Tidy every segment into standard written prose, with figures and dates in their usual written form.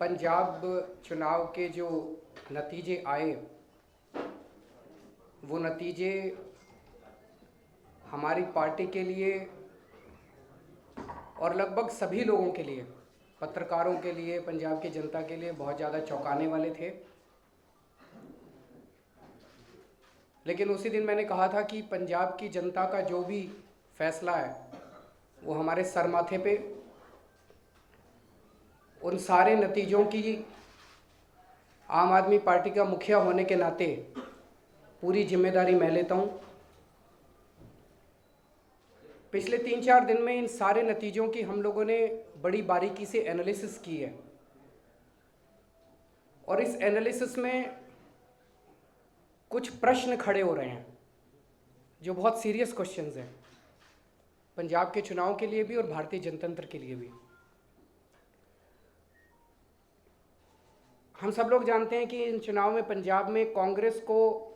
पंजाब चुनाव के जो नतीजे आए वो नतीजे हमारी पार्टी के लिए और लगभग सभी लोगों के लिए, पत्रकारों के लिए, पंजाब की जनता के लिए बहुत ज़्यादा चौंकाने वाले थे। लेकिन उसी दिन मैंने कहा था कि पंजाब की जनता का जो भी फैसला है वो हमारे सर माथे पे, उन सारे नतीजों की आम आदमी पार्टी का मुखिया होने के नाते पूरी जिम्मेदारी मैं लेता हूँ। पिछले 3-4 दिन में इन सारे नतीजों की हम लोगों ने बड़ी बारीकी से एनालिसिस की है और इस एनालिसिस में कुछ प्रश्न खड़े हो रहे हैं जो बहुत सीरियस क्वेश्चंस हैं पंजाब के चुनाव के लिए भी और भारतीय जनतंत्र के लिए भी। हम सब लोग जानते हैं कि इन चुनाव में पंजाब में कांग्रेस को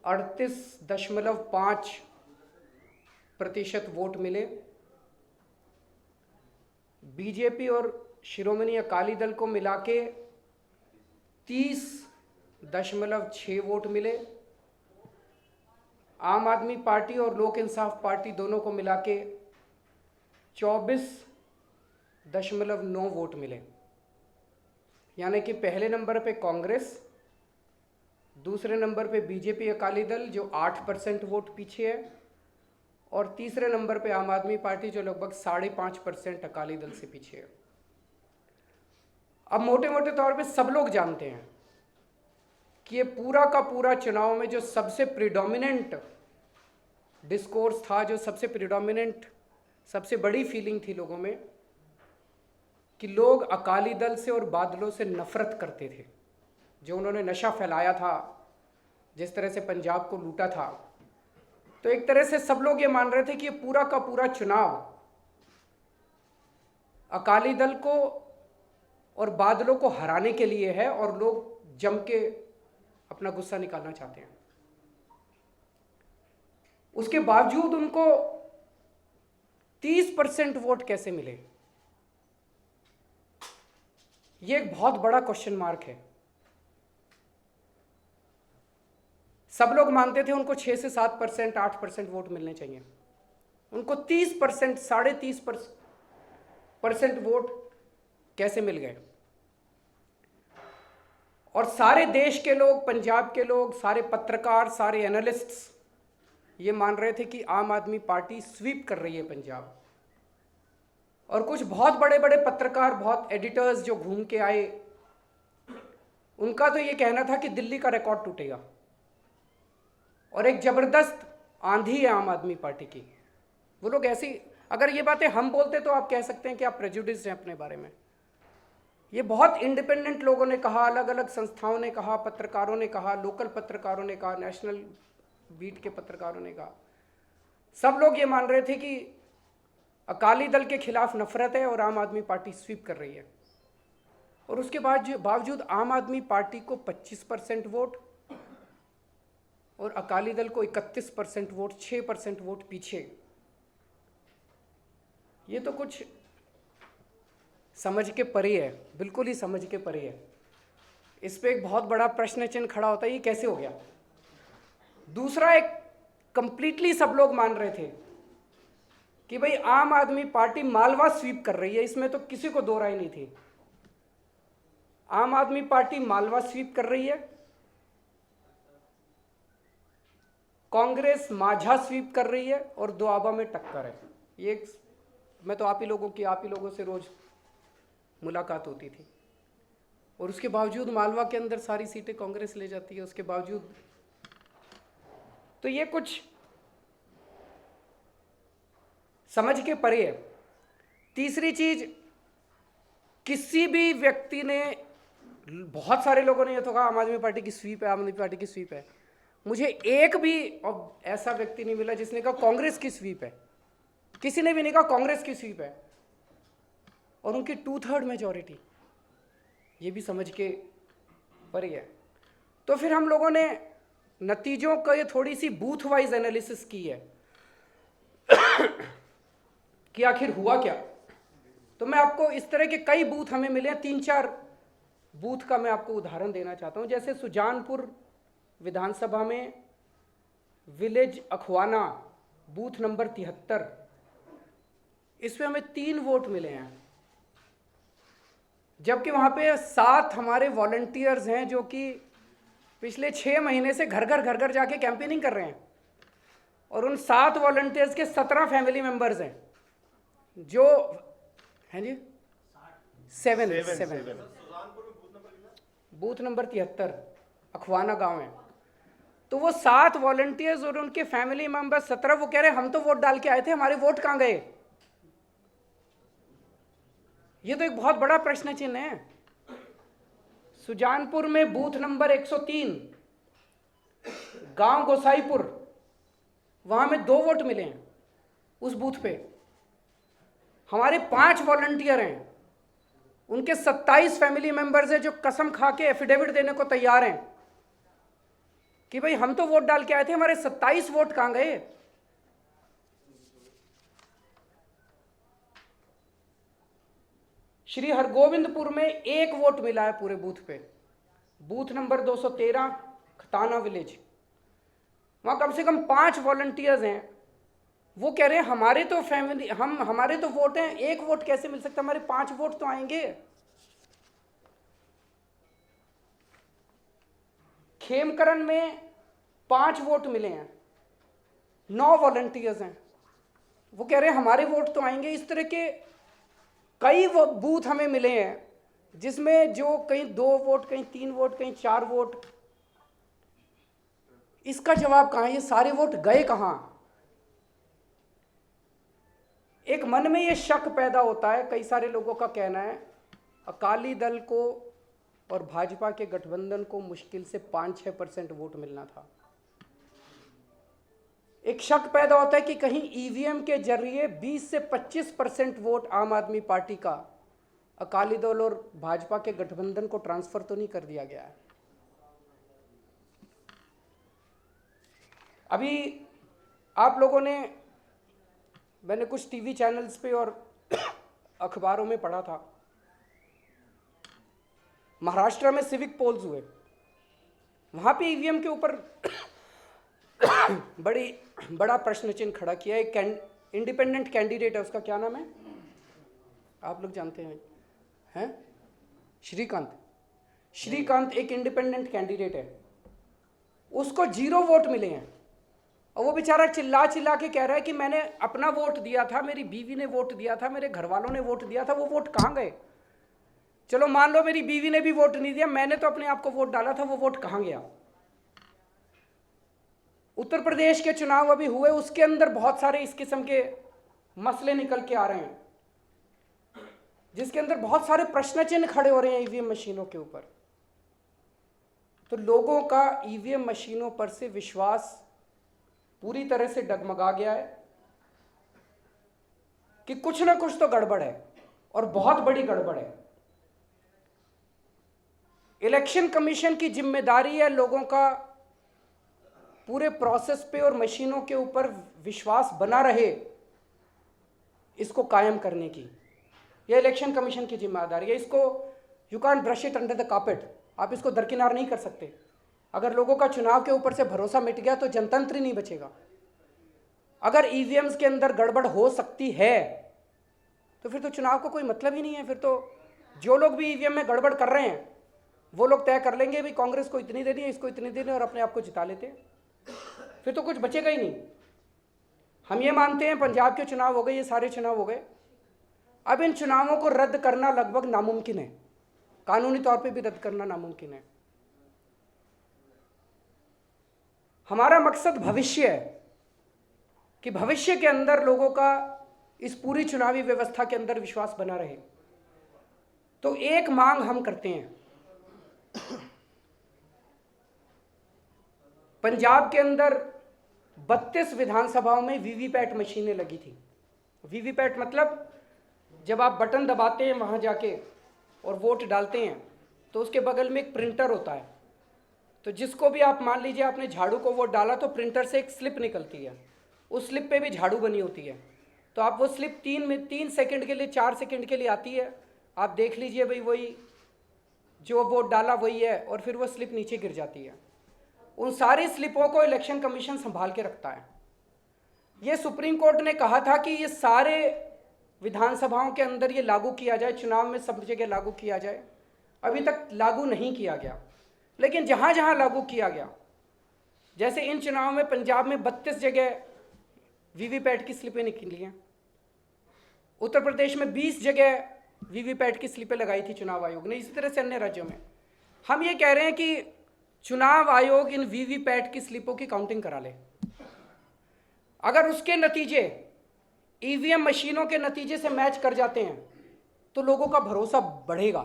38.5% वोट मिले, बीजेपी और शिरोमणि अकाली दल को मिला के 30.6 वोट मिले, आम आदमी पार्टी और लोक इंसाफ पार्टी दोनों को मिला के 24.9 वोट मिले। यानी कि पहले नंबर पे कांग्रेस, दूसरे नंबर पे बीजेपी अकाली दल जो 8% वोट पीछे है, और तीसरे नंबर पे आम आदमी पार्टी जो लगभग 5.5% अकाली दल से पीछे है। अब मोटे मोटे तौर पे सब लोग जानते हैं कि ये पूरा का पूरा चुनाव में जो सबसे प्रीडोमिनेंट डिस्कोर्स था, जो सबसे प्रीडोमिनेंट, सबसे बड़ी फीलिंग थी लोगों में, कि लोग अकाली दल से और बादलों से नफरत करते थे। जो उन्होंने नशा फैलाया था, जिस तरह से पंजाब को लूटा था, तो एक तरह से सब लोग ये मान रहे थे कि ये पूरा का पूरा चुनाव अकाली दल को और बादलों को हराने के लिए है और लोग जम के अपना गुस्सा निकालना चाहते हैं। उसके बावजूद उनको 30% वोट कैसे मिले, ये एक बहुत बड़ा क्वेश्चन मार्क है। सब लोग मानते थे उनको 6 से 7%, 8% वोट मिलने चाहिए, उनको 30%, 30.5% वोट कैसे मिल गए। और सारे देश के लोग, पंजाब के लोग, सारे पत्रकार, सारे एनालिस्ट्स ये मान रहे थे कि आम आदमी पार्टी स्वीप कर रही है पंजाब। और कुछ बहुत बड़े बड़े पत्रकार, बहुत एडिटर्स जो घूम के आए, उनका तो ये कहना था कि दिल्ली का रिकॉर्ड टूटेगा और एक जबरदस्त आंधी है आम आदमी पार्टी की। वो लोग ऐसी, अगर ये बातें हम बोलते तो आप कह सकते हैं कि आप प्रेजुडिस्ड हैं अपने बारे में। ये बहुत इंडिपेंडेंट लोगों ने कहा, अलग अलग संस्थाओं ने कहा, पत्रकारों ने कहा, लोकल पत्रकारों ने कहा, नेशनल बीट के पत्रकारों ने कहा। सब लोग ये मान रहे थे कि अकाली दल के खिलाफ नफरत है और आम आदमी पार्टी स्वीप कर रही है। और उसके बावजूद आम आदमी पार्टी को 25% वोट और अकाली दल को 31% वोट, 6% वोट पीछे। ये तो कुछ समझ के परे है, बिल्कुल ही समझ के परे है। इस पे एक बहुत बड़ा प्रश्न चिन्ह खड़ा होता है, ये कैसे हो गया। दूसरा, एक कंप्लीटली सब लोग मान रहे थे कि भाई आम आदमी पार्टी मालवा स्वीप कर रही है, इसमें तो किसी को दो राय नहीं थी। आम आदमी पार्टी मालवा स्वीप कर रही है, कांग्रेस माझा स्वीप कर रही है और दोआबा में टक्कर है। ये मैं तो आप ही लोगों से रोज मुलाकात होती थी, और उसके बावजूद मालवा के अंदर सारी सीटें कांग्रेस ले जाती है। उसके बावजूद तो ये कुछ समझ के परे है। तीसरी चीज, किसी भी व्यक्ति ने, बहुत सारे लोगों ने ये तो कहा आम आदमी पार्टी की स्वीप है, आम आदमी पार्टी की स्वीप है। मुझे एक भी ऐसा व्यक्ति नहीं मिला जिसने कहा कांग्रेस की स्वीप है। किसी ने भी नहीं कहा कांग्रेस की स्वीप है, और उनकी 2/3 मेजॉरिटी, ये भी समझ के परे है। तो फिर हम लोगों ने नतीजों का ये थोड़ी सी बूथ वाइज एनालिसिस की है कि आखिर हुआ क्या। तो मैं आपको इस तरह के कई बूथ हमें मिले हैं, 3-4 बूथ का मैं आपको उदाहरण देना चाहता हूं। जैसे सुजानपुर विधानसभा में विलेज अखवाना बूथ नंबर 73, इसमें हमें 3 वोट मिले हैं, जबकि वहां पे 7 हमारे वॉलंटियर्स हैं जो कि पिछले 6 महीने से घर घर जाके कैंपेनिंग कर रहे हैं, और उन 7 वॉलंटियर्स के 17 फैमिली मेंबर्स हैं जो हैं जी 7 बूथ नंबर 73 अखवाना गांव है। तो वो 7 वॉलंटियर्स और उनके फैमिली मेंबर्स 17, वो कह रहे हैं हम तो वोट डाल के आए थे, हमारे वोट कहां गए। ये तो एक बहुत बड़ा प्रश्न चिन्ह है। सुजानपुर में बूथ नंबर 103 गांव गोसाईपुर, वहां में 2 वोट मिले हैं उस बूथ पे। हमारे 5 वॉलंटियर हैं, उनके 27 फैमिली मेंबर्स हैं जो कसम खा के एफिडेविट देने को तैयार हैं कि भाई हम तो वोट डाल के आए थे, हमारे 27 वोट कहां गए। श्री हरगोविंदपुर में 1 वोट मिला है पूरे बूथ पे, बूथ नंबर 213 खताना विलेज। वहां कम से कम 5 वॉलंटियर्स हैं, वो कह रहे हैं हमारे तो फैमिली हमारे तो वोट हैं, 1 वोट कैसे मिल सकता, हमारे 5 वोट तो आएंगे। खेमकरन में 5 वोट मिले हैं, 9 वॉलंटियर्स हैं, वो कह रहे हैं हमारे वोट तो आएंगे। इस तरह के कई वो बूथ हमें मिले हैं जिसमें जो कहीं 2 वोट, कहीं 3 वोट, कहीं 4 वोट। इसका जवाब कहां है, ये सारे वोट गए कहां। एक मन में ये शक पैदा होता है, कई सारे लोगों का कहना है अकाली दल को और भाजपा के गठबंधन को मुश्किल से 5-6% वोट मिलना था। एक शक पैदा होता है कि कहीं ईवीएम के जरिए 20 से 25% वोट आम आदमी पार्टी का अकाली दल और भाजपा के गठबंधन को ट्रांसफर तो नहीं कर दिया गया है। अभी आप लोगों ने, मैंने कुछ टीवी चैनल्स पे और अखबारों में पढ़ा था, महाराष्ट्र में सिविक पोल्स हुए, वहां पे ईवीएम के ऊपर बड़ा प्रश्न चिन्ह खड़ा किया। एक इंडिपेंडेंट कैंडिडेट है, उसका क्या नाम है आप लोग जानते हैं श्रीकांत एक इंडिपेंडेंट कैंडिडेट है, उसको 0 वोट मिले हैं, और वो बेचारा चिल्ला के कह रहा है कि मैंने अपना वोट दिया था, मेरी बीवी ने वोट दिया था, मेरे घर वालों ने वोट दिया था, वो वोट कहां गए। चलो मान लो मेरी बीवी ने भी वोट नहीं दिया, मैंने तो अपने आप को वोट डाला था, वो वोट कहां गया। उत्तर प्रदेश के चुनाव अभी हुए, उसके अंदर बहुत सारे इस किस्म के मसले निकल के आ रहे हैं, जिसके अंदर बहुत सारे प्रश्न चिन्ह खड़े हो रहे हैं ईवीएम मशीनों के ऊपर। तो लोगों का ईवीएम मशीनों पर से विश्वास पूरी तरह से डगमगा गया है कि कुछ ना कुछ तो गड़बड़ है, और बहुत बड़ी गड़बड़ है। इलेक्शन कमीशन की जिम्मेदारी है लोगों का पूरे प्रोसेस पे और मशीनों के ऊपर विश्वास बना रहे, इसको कायम करने की। यह इलेक्शन कमीशन की जिम्मेदारी है। इसको you can't brush it under the carpet, आप इसको दरकिनार नहीं कर सकते। अगर लोगों का चुनाव के ऊपर से भरोसा मिट गया तो जनतंत्र ही नहीं बचेगा। अगर ईवीएम्स के अंदर गड़बड़ हो सकती है तो फिर तो चुनाव को कोई मतलब ही नहीं है। फिर तो जो लोग भी ईवीएम में गड़बड़ कर रहे हैं वो लोग तय कर लेंगे भी कांग्रेस को इतनी देनी है, इसको इतनी देनी है, और अपने आप को जिता लेते हैं। फिर तो कुछ बचेगा ही नहीं। हम ये मानते हैं पंजाब के चुनाव हो गए, ये सारे चुनाव हो गए, अब इन चुनावों को रद्द करना लगभग नामुमकिन है, कानूनी तौर पे भी रद्द करना नामुमकिन है। हमारा मकसद भविष्य है कि भविष्य के अंदर लोगों का इस पूरी चुनावी व्यवस्था के अंदर विश्वास बना रहे। तो एक मांग हम करते हैं, पंजाब के अंदर 32 विधानसभाओं में वीवीपैट मशीनें लगी थी। वीवीपैट मतलब जब आप बटन दबाते हैं वहां जाके और वोट डालते हैं तो उसके बगल में एक प्रिंटर होता है। तो जिसको भी आप, मान लीजिए आपने झाड़ू को वोट डाला तो प्रिंटर से एक स्लिप निकलती है, उस स्लिप पे भी झाड़ू बनी होती है। तो आप वो स्लिप 3 सेकंड के लिए, 4 सेकंड के लिए आती है, आप देख लीजिए भाई वही जो वोट डाला वही है, और फिर वो स्लिप नीचे गिर जाती है। उन सारी स्लिपों को इलेक्शन कमीशन संभाल के रखता है। ये सुप्रीम कोर्ट ने कहा था कि ये सारे विधानसभाओं के अंदर ये लागू किया जाए, चुनाव में सब जगह लागू किया जाए। अभी तक लागू नहीं किया गया, लेकिन जहाँ जहाँ लागू किया गया, जैसे इन चुनाव में पंजाब में 32 जगह वीवीपैट की स्लिपें निकली हैं, उत्तर प्रदेश में 20 जगह वीवीपैट की स्लिपें लगाई थी चुनाव आयोग ने, इसी तरह से अन्य राज्यों में। हम ये कह रहे हैं कि चुनाव आयोग इन वीवीपैट की स्लिपों की काउंटिंग करा ले। अगर उसके नतीजे ईवीएम मशीनों के नतीजे से मैच कर जाते हैं तो लोगों का भरोसा बढ़ेगा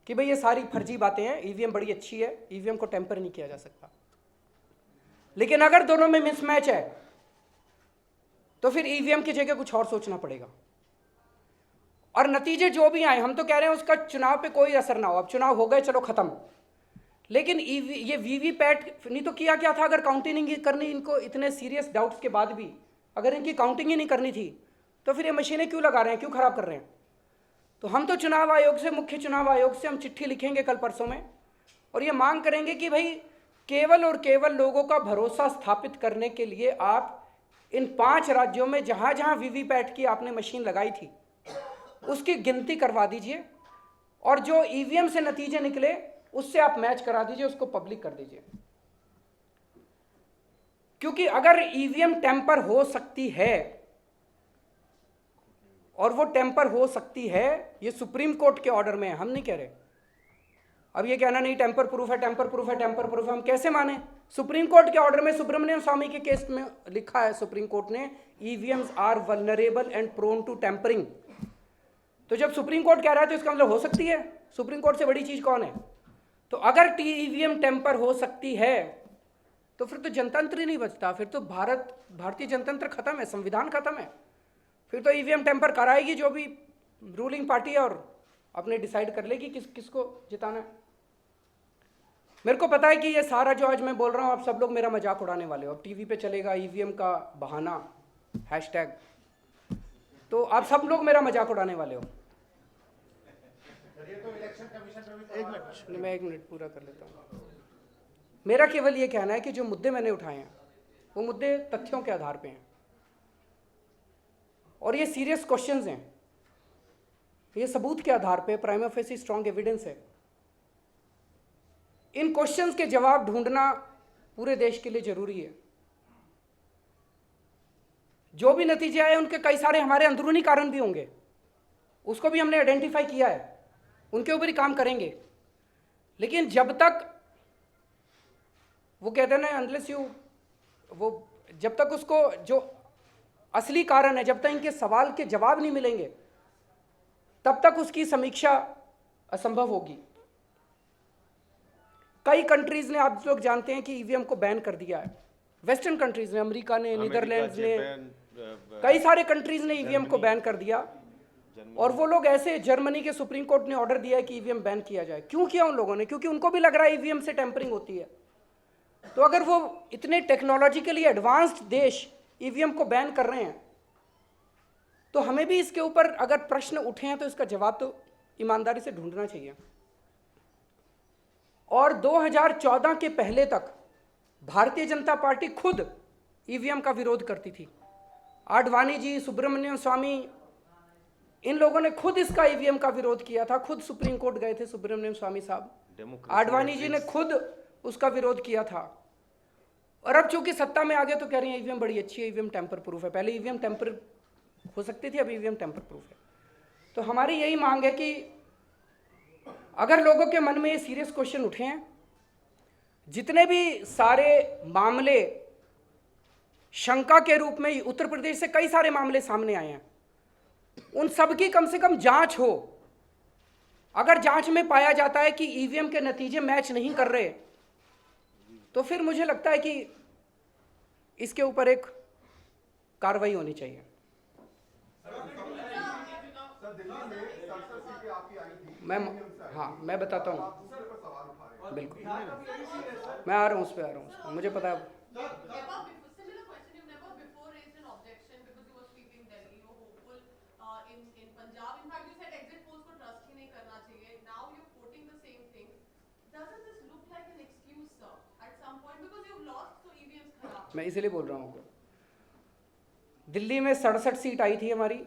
कि भाई ये सारी फर्जी बातें हैं, ईवीएम बड़ी अच्छी है, ईवीएम को टेम्पर नहीं किया जा सकता। लेकिन अगर दोनों में मिसमैच है तो फिर ईवीएम की जगह कुछ और सोचना पड़ेगा। और नतीजे जो भी आए, हम तो कह रहे हैं उसका चुनाव पे कोई असर ना हो। अब चुनाव हो गए, चलो खत्म। लेकिन ये वीवीपैट नहीं तो किया क्या था, अगर काउंटिंग नहीं करनी इनको, इतने सीरियस डाउट्स के बाद भी अगर इनकी काउंटिंग ही नहीं करनी थी तो फिर ये मशीनें क्यों लगा रहे हैं, क्यों खराब कर रहे हैं? तो हम तो चुनाव आयोग से, मुख्य चुनाव आयोग से हम चिट्ठी लिखेंगे कल परसों में, और ये मांग करेंगे कि भाई केवल और केवल लोगों का भरोसा स्थापित करने के लिए आप इन 5 राज्यों में जहाँ जहाँ वीवीपैट की आपने मशीन लगाई थी उसकी गिनती करवा दीजिए, और जो ईवीएम से नतीजे निकले उससे आप मैच करा दीजिए, उसको पब्लिक कर दीजिए। क्योंकि अगर ईवीएम टेम्पर हो सकती है, और वो टेम्पर हो सकती है, ये सुप्रीम कोर्ट के ऑर्डर में है, हम नहीं कह रहे। अब ये कहना नहीं टेम्पर प्रूफ है, टेम्पर प्रूफ है, टेम्पर प्रूफ है, हम कैसे माने? सुप्रीम कोर्ट के ऑर्डर में सुब्रमण्यम स्वामी के केस में लिखा है सुप्रीम कोर्ट ने, EVMs are vulnerable and prone to tampering. तो जब सुप्रीम कोर्ट कह रहा है तो इसका मतलब हो सकती है। सुप्रीम कोर्ट से बड़ी चीज कौन है? तो अगर ईवीएम टेम्पर हो सकती है तो फिर तो जनतंत्र ही नहीं बचता, फिर तो भारतीय जनतंत्र खत्म है, संविधान खत्म है। फिर तो ईवीएम टेम्पर कराएगी जो भी रूलिंग पार्टी है, और अपने डिसाइड कर लेगी किसको जिताना है। मेरे को पता है कि ये सारा जो आज मैं बोल रहा हूँ आप सब लोग मेरा मजाक उड़ाने वाले हो। अब टीवी पे चलेगा ईवीएम का बहाना, हैशटैग, तो आप सब लोग मेरा मजाक उड़ाने वाले हो। मैं 1 मिनट पूरा कर लेता हूँ। मेरा केवल ये कहना है कि जो मुद्दे मैंने उठाए हैं वो मुद्दे तथ्यों के आधार पे हैं, और ये सीरियस क्वेश्चंस हैं, ये सबूत के आधार पे प्राइमा फेसी स्ट्रॉन्ग एविडेंस है। इन क्वेश्चंस के जवाब ढूंढना पूरे देश के लिए जरूरी है। जो भी नतीजे आए उनके कई सारे हमारे अंदरूनी कारण भी होंगे, उसको भी हमने आइडेंटिफाई किया है, उनके ऊपर ही काम करेंगे। लेकिन जब तक वो कहते हैं ना, अनलेस यू, वो जब तक उसको जो असली कारण है, जब तक इनके सवाल के जवाब नहीं मिलेंगे तब तक उसकी समीक्षा असंभव होगी। कई कंट्रीज ने, आप लोग जानते हैं कि ईवीएम को बैन कर दिया है। वेस्टर्न कंट्रीज ने, अमेरिका ने, नीदरलैंड्स ने, कई सारे कंट्रीज ने ईवीएम को बैन कर दिया। और वो लोग ऐसे, जर्मनी के सुप्रीम कोर्ट ने ऑर्डर दिया है कि ईवीएम बैन किया जाए। क्यों किया उन लोगों ने? क्योंकि उनको भी लग रहा है ईवीएम से टेम्परिंग होती है। तो अगर वो इतने टेक्नोलॉजिकली एडवांस्ड देश ईवीएम को बैन कर रहे हैं तो हमें भी इसके ऊपर अगर प्रश्न उठे हैं तो इसका जवाब तो ईमानदारी से ढूंढना चाहिए। और 2014 के पहले तक भारतीय जनता पार्टी खुद ईवीएम का विरोध करती थी। आडवाणी जी, सुब्रमण्यम स्वामी, इन लोगों ने खुद इसका ईवीएम का विरोध किया था। खुद सुप्रीम कोर्ट गए थे सुब्रमण्यम स्वामी साहब, आडवाणी जी ने खुद उसका विरोध किया था। और अब चूंकि सत्ता में आ गए तो कह रही है ईवीएम बड़ी अच्छी है, ईवीएम टेम्पर प्रूफ है। पहले ईवीएम टेम्पर हो सकती थी, अब ईवीएम टेम्पर प्रूफ है। तो हमारी यही मांग है कि अगर लोगों के मन में ये सीरियस क्वेश्चन उठे हैं, जितने भी सारे मामले शंका के रूप में, उत्तर प्रदेश से कई सारे मामले सामने आए हैं, उन सब की कम से कम जांच हो। अगर जांच में पाया जाता है कि ईवीएम के नतीजे मैच नहीं कर रहे तो फिर मुझे लगता है कि इसके ऊपर एक कार्रवाई होनी चाहिए। मैं बताता हूँ, बिल्कुल मैं आ रहा हूँ, उस पर आ रहा हूँ, मुझे पता है। मैं इसलिए बोल रहा हूँ, दिल्ली में 67 सीट आई थी हमारी,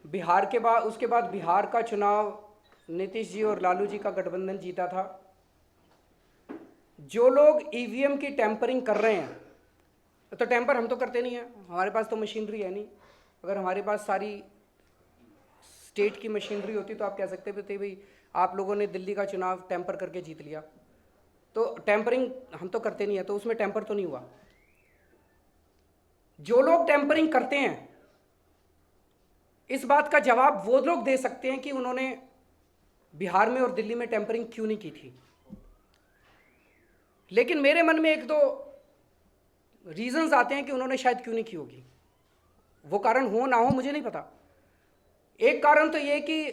बिहार के बाद, उसके बाद बिहार का चुनाव नीतीश जी और लालू जी का गठबंधन जीता था। जो लोग ईवीएम की टेम्परिंग कर रहे हैं, तो टेम्पर हम तो करते नहीं हैं, हमारे पास तो मशीनरी है नहीं। अगर हमारे पास सारी स्टेट की मशीनरी होती तो आप कह सकते थे भाई आप लोगों ने दिल्ली का चुनाव टेम्पर करके जीत लिया। तो टेम्परिंग हम तो करते नहीं है, तो उसमें टेम्पर तो नहीं हुआ। जो लोग टेम्परिंग करते हैं, इस बात का जवाब वो लोग दे सकते हैं कि उन्होंने बिहार में और दिल्ली में टेम्परिंग क्यों नहीं की थी। लेकिन मेरे मन में एक दो रीजंस आते हैं कि उन्होंने शायद क्यों नहीं की होगी। वो कारण हो ना हो मुझे नहीं पता। एक कारण तो ये कि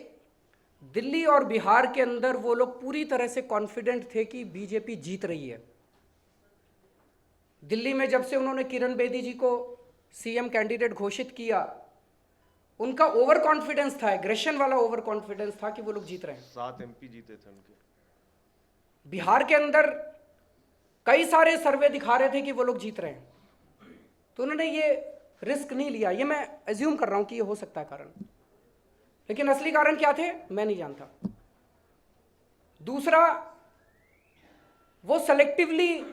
दिल्ली और बिहार के अंदर वो लोग पूरी तरह से कॉन्फिडेंट थे कि बीजेपी जीत रही है। दिल्ली में जब से उन्होंने किरण बेदी जी को सीएम कैंडिडेट घोषित किया, उनका ओवर कॉन्फिडेंस था, एग्रेशन वाला ओवर कॉन्फिडेंस था कि वो लोग जीत रहे हैं। 7 एमपी जीते थे उनके। बिहार के अंदर कई सारे सर्वे दिखा रहे थे कि वो लोग जीत रहे हैं, तो उन्होंने ये रिस्क नहीं लिया। ये मैं एज्यूम कर रहा हूं कि ये हो सकता है कारण, लेकिन असली कारण क्या थे मैं नहीं जानता। दूसरा, वो सेलेक्टिवली,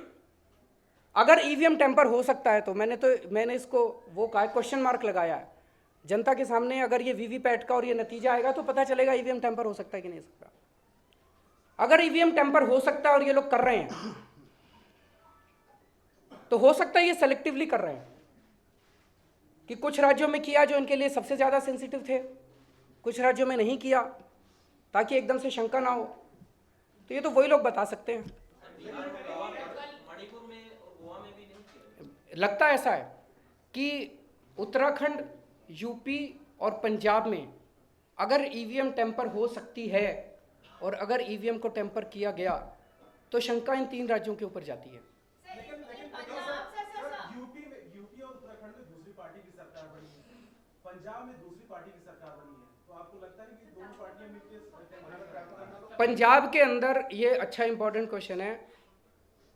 अगर ईवीएम टेम्पर हो सकता है तो मैंने इसको वो कहा, क्वेश्चन मार्क लगाया है जनता के सामने। अगर ये वीवीपैट का और ये नतीजा आएगा तो पता चलेगा ईवीएम टेम्पर हो सकता है कि नहीं हो सकता। अगर ईवीएम टेम्पर हो सकता है और ये लोग कर रहे हैं, तो हो सकता है ये सेलेक्टिवली कर रहे हैं कि कुछ राज्यों में किया जो इनके लिए सबसे ज़्यादा सेंसिटिव थे, कुछ राज्यों में नहीं किया ताकि एकदम से शंका ना हो। तो ये तो वही लोग बता सकते हैं। मणिपुर में और गोवा में भी नहीं किया। लगता ऐसा है कि उत्तराखंड, यूपी और पंजाब में अगर ईवीएम टेम्पर हो सकती है और अगर ईवीएम को टेम्पर किया गया तो शंका इन 3 राज्यों के ऊपर जाती है। यूपी और उत्तराखंड में दूसरी पार्टी की सरकार बनी है, पंजाब में दूसरी पार्टी की सरकार बनी है, तो आपको लगता है कि दोनों पार्टियां मिलकर पंजाब के अंदर, ये अच्छा इंपॉर्टेंट क्वेश्चन है,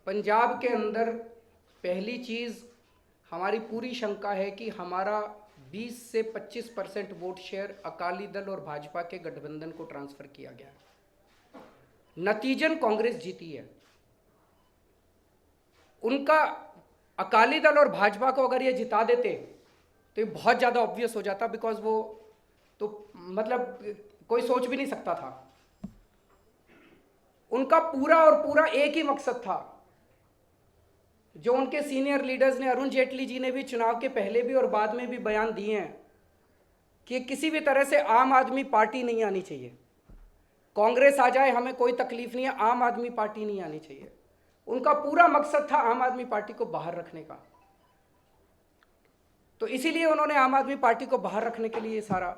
पंजाब के अंदर पहली चीज़ हमारी पूरी शंका है कि हमारा 20 से 25% वोट शेयर अकाली दल और भाजपा के गठबंधन को ट्रांसफर किया गया है। नतीजन कांग्रेस जीती है। उनका अकाली दल और भाजपा को अगर ये जिता देते तो ये बहुत ज़्यादा ऑब्वियस हो जाता, बिकॉज वो तो मतलब कोई सोच भी नहीं सकता था। उनका पूरा और पूरा एक ही मकसद था, जो उनके सीनियर लीडर्स ने, अरुण जेटली जी ने भी चुनाव के पहले भी और बाद में भी बयान दिए हैं कि किसी भी तरह से आम आदमी पार्टी नहीं आनी चाहिए। कांग्रेस आ जाए हमें कोई तकलीफ नहीं है, आम आदमी पार्टी नहीं आनी चाहिए। उनका पूरा मकसद था आम आदमी पार्टी को बाहर रखने का। तो इसीलिए उन्होंने आम आदमी पार्टी को बाहर रखने के लिए सारा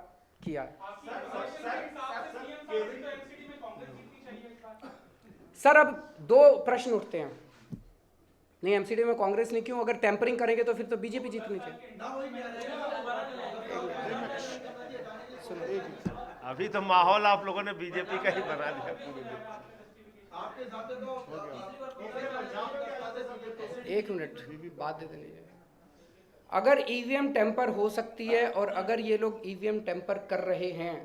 किया है। सर, अब 2 प्रश्न उठते हैं। नहीं, एमसीडी में कांग्रेस नहीं क्यों? अगर टेम्परिंग करेंगे तो फिर तो बीजेपी जीतनी चाहिए। अभी तो माहौल आप लोगों ने बीजेपी का ही बना दिया पूरे दिन। एक मिनट बात दे देनी है। अगर ईवीएम टेम्पर हो सकती है और अगर ये लोग ईवीएम टेम्पर कर रहे हैं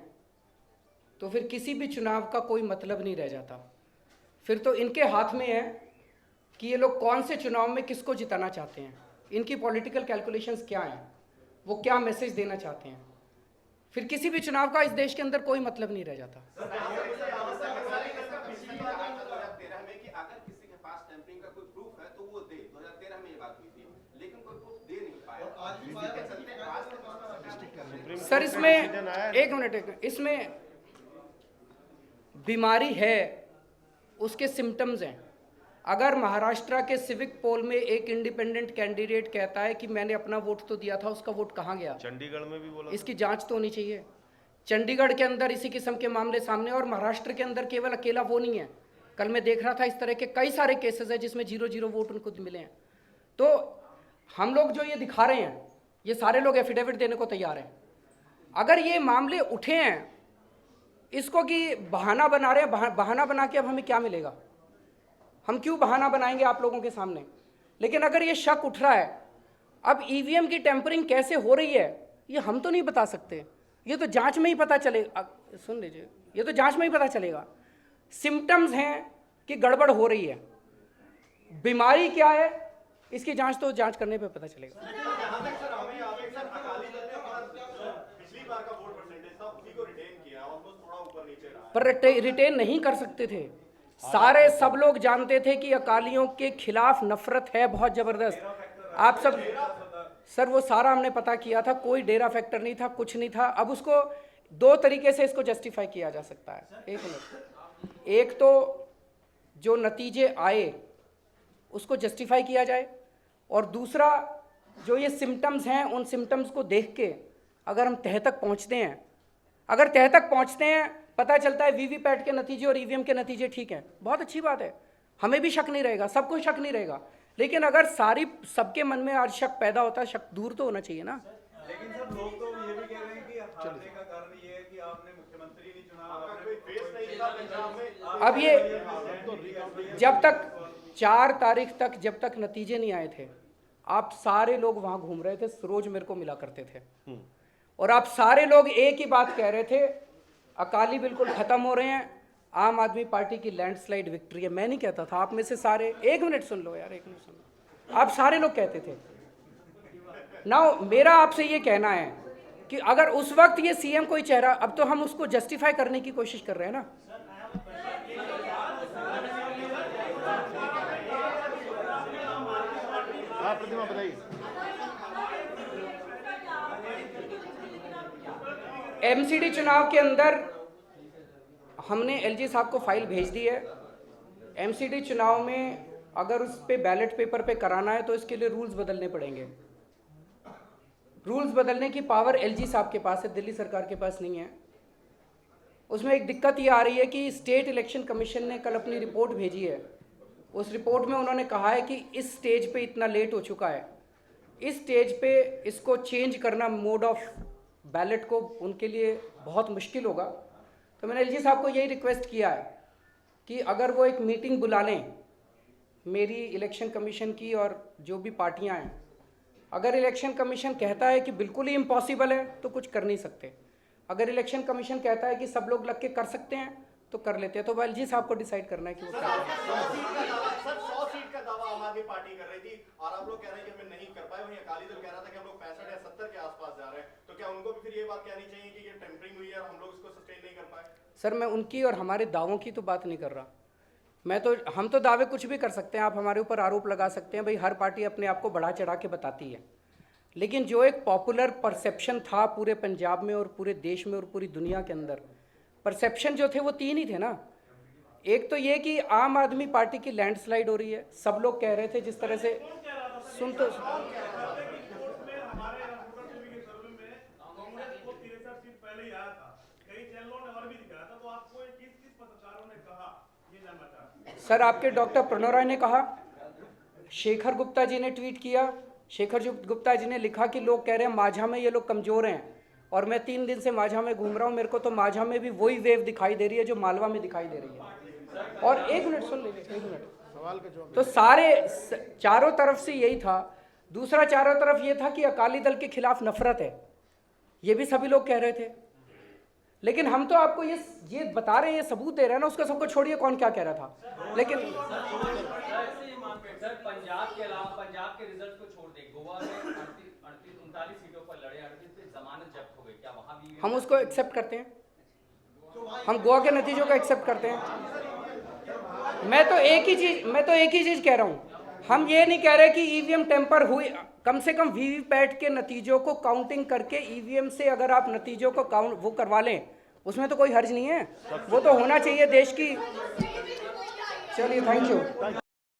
तो फिर किसी भी चुनाव का कोई मतलब नहीं रह जाता। फिर तो इनके हाथ में है कि ये लोग कौन से चुनाव में किसको जिताना चाहते हैं, इनकी पॉलिटिकल कैलकुलेशंस क्या हैं, वो क्या मैसेज देना चाहते हैं। फिर किसी भी चुनाव का इस देश के अंदर कोई मतलब नहीं रह जाता। सर, इसमें एक मिनट, इसमें बीमारी है, उसके सिम्टम्स हैं। अगर महाराष्ट्र के सिविक पोल में एक इंडिपेंडेंट कैंडिडेट कहता है कि मैंने अपना वोट तो दिया था, उसका वोट कहाँ गया? चंडीगढ़ में भी बोला, इसकी जांच तो होनी चाहिए। चंडीगढ़ के अंदर इसी किस्म के मामले सामने, और महाराष्ट्र के अंदर केवल अकेला वो नहीं है। कल मैं देख रहा था इस तरह के कई सारे केसेस हैं जिसमें 0-0 वोट उनको मिले हैं। तो हम लोग जो ये दिखा रहे हैं, ये सारे लोग एफिडेविट देने को तैयार हैं। अगर ये मामले उठे हैं इसको कि बहाना बना रहे हैं, बहाना बना के अब हमें क्या मिलेगा? हम क्यों बहाना बनाएंगे आप लोगों के सामने? लेकिन अगर ये शक उठ रहा है, अब ईवीएम की टेम्परिंग कैसे हो रही है ये हम तो नहीं बता सकते, ये तो जांच में ही पता चलेगा। सुन लीजिए, ये तो जांच में ही पता चलेगा। सिम्टम्स हैं कि गड़बड़ हो रही है, बीमारी क्या है इसकी जांच तो जांच करने पे पता चलेगा। पर रिटेन नहीं कर सकते थे। सारे सब लोग जानते थे कि अकालियों के खिलाफ नफरत है बहुत जबरदस्त। आप सब सर वो सारा हमने पता किया था, कोई डेरा फैक्टर नहीं था, कुछ नहीं था। अब उसको दो तरीके से इसको जस्टिफाई किया जा सकता है। एक मिनट, एक तो जो नतीजे आए उसको जस्टिफाई किया जाए, और दूसरा जो ये सिम्टम्स हैं उन सिम्टम्स को देख के अगर हम तह तक पहुंचते हैं, अगर तह तक पहुंचते हैं, पता चलता है वीवीपैट के नतीजे और ईवीएम के नतीजे ठीक हैं, बहुत अच्छी बात है, हमें भी शक नहीं रहेगा, सबको शक नहीं रहेगा। लेकिन अगर सबके मन में आज शक पैदा होता है, शक दूर तो होना चाहिए ना। लेकिन सर लोग तो ये भी कह रहे हैं कि हारने का कारण ये है कि आपने मुख्यमंत्री नहीं चुना, आपने फेस नहीं था पंजाब में। अब ये जब तक 4 तारीख तक जब तक नतीजे नहीं आए थे, आप सारे लोग वहां घूम रहे थे, रोज मेरे को मिला करते थे, और आप सारे लोग एक ही बात कह रहे थे, अकाली बिल्कुल खत्म हो रहे हैं, आम आदमी पार्टी की लैंडस्लाइड विक्ट्री है। मैं नहीं कहता था, आप में से सारे, एक मिनट सुन लो यार, एक मिनट सुन लो, आप सारे लोग कहते थे। नाउ मेरा आपसे ये कहना है कि अगर उस वक्त ये सीएम कोई चेहरा, अब तो हम उसको जस्टिफाई करने की कोशिश कर रहे हैं ना। प्रतिमा बताइए। एमसीडी चुनाव के अंदर हमने एलजी साहब को फाइल भेज दी है। एमसीडी चुनाव में अगर उस पे बैलेट पेपर पे कराना है तो इसके लिए रूल्स बदलने पड़ेंगे। रूल्स बदलने की पावर एलजी साहब के पास है, दिल्ली सरकार के पास नहीं है। उसमें एक दिक्कत ये आ रही है कि स्टेट इलेक्शन कमीशन ने कल अपनी रिपोर्ट भेजी है। उस रिपोर्ट में उन्होंने कहा है कि इस स्टेज पे इतना लेट हो चुका है, इस स्टेज पे इसको चेंज करना मोड ऑफ बैलेट को उनके लिए बहुत मुश्किल होगा। तो मैंने एलजी साहब को यही रिक्वेस्ट किया है कि अगर वो एक मीटिंग बुला लें मेरी इलेक्शन कमीशन की और जो भी पार्टियां हैं, अगर इलेक्शन कमीशन कहता है कि बिल्कुल ही इम्पॉसिबल है तो कुछ कर नहीं सकते, अगर इलेक्शन कमीशन कहता है कि सब लोग लग के कर सकते हैं तो कर लेते हैं। तो एलजी साहब को डिसाइड करना है कि वो क्या करें। 100 सीट का दावा आम आदमी पार्टी कर रही थी और आप लोग कह रहे हैं कि हमें नहीं कर पाए। वहीं अकाली दल कह रहा था कि हम लोग 65 या 70 के आसपास जा रहे हैं, तो क्या उनको भी फिर ये बात कहनी चाहिए कि ये टेम्परिंग हुई है और हम लोग इसको सस्टेन नहीं कर पाए? सर मैं उनकी और हमारे दावों की तो बात नहीं कर रहा, हम तो दावे कुछ भी कर सकते हैं, आप हमारे ऊपर आरोप लगा सकते हैं, भाई हर पार्टी अपने आप को बढ़ा चढ़ा के बताती है। लेकिन जो एक पॉपुलर परसेप्शन था पूरे पंजाब में और पूरे देश में और पूरी दुनिया के अंदर, परसेप्शन जो थे वो 3 ही थे ना। एक तो ये कि आम आदमी पार्टी की लैंडस्लाइड हो रही है, सब लोग कह रहे थे जिस तरह से, सुन तो सर आपके डॉक्टर प्रणव राय ने कहा, शेखर गुप्ता जी ने ट्वीट किया, शेखर गुप्ता जी ने लिखा कि लोग कह रहे हैं माझा में ये लोग कमज़ोर हैं, और मैं 3 दिन से माझा में घूम रहा हूँ, मेरे को तो माझा में भी वही वेव दिखाई दे रही है जो मालवा में दिखाई दे रही है। और एक मिनट सुन लीजिए, 1 मिनट, तो सारे चारों तरफ से यही था। दूसरा चारों तरफ ये था कि अकाली दल के खिलाफ नफरत है, ये भी सभी लोग कह रहे थे। लेकिन हम तो आपको ये बता रहे हैं, ये सबूत दे रहे हैं ना, उसका सबको छोड़िए कौन क्या कह रहा था। लेकिन सर पंजाब के अलावा, पंजाब के रिजल्ट को छोड़ दे, गोवा में 39 सीटों पर लड़े, 38 पे जमानत जब्त हो गई, क्या वहां भी हम उसको एक्सेप्ट करते हैं, हम गोवा के नतीजों को एक्सेप्ट करते हैं। मैं तो एक ही चीज कह रहा हूं, हम ये नहीं कह रहे कि ईवीएम टेम्पर हुई, कम से कम वीवीपैट के नतीजों को काउंटिंग करके ईवीएम से अगर आप नतीजों को काउंट वो करवा लें, उसमें तो कोई हर्ज नहीं है, वो तो होना चाहिए देश की। चलिए, थैंक यू।